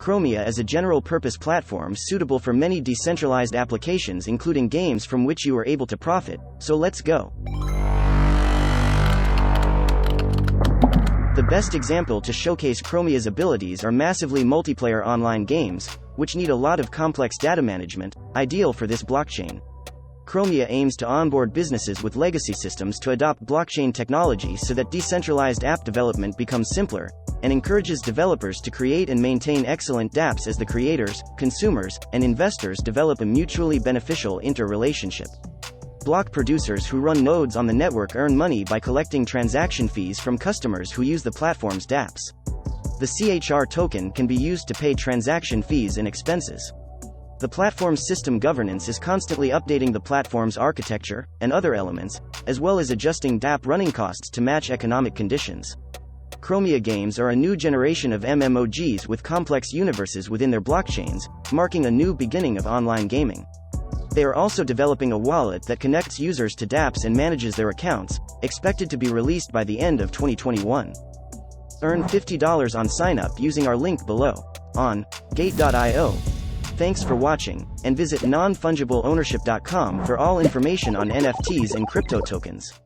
Chromia is a general-purpose platform suitable for many decentralized applications including games from which you are able to profit, so let's go. The best example to showcase Chromia's abilities are massively multiplayer online games, which need a lot of complex data management, ideal for this blockchain. Chromia aims to onboard businesses with legacy systems to adopt blockchain technology so that decentralized app development becomes simpler, and encourages developers to create and maintain excellent dApps as the creators, consumers, and investors develop a mutually beneficial interrelationship. Block producers who run nodes on the network earn money by collecting transaction fees from customers who use the platform's dApps. The CHR token can be used to pay transaction fees and expenses. The platform's system governance is constantly updating the platform's architecture and other elements, as well as adjusting dApp running costs to match economic conditions. Chromia games are a new generation of MMOGs with complex universes within their blockchains, marking a new beginning of online gaming. They are also developing a wallet that connects users to dApps and manages their accounts, expected to be released by the end of 2021. Earn $50 on sign-up using our link below, on gate.io. Thanks for watching, and visit NonFungibleOwnership.com for all information on NFTs and crypto tokens.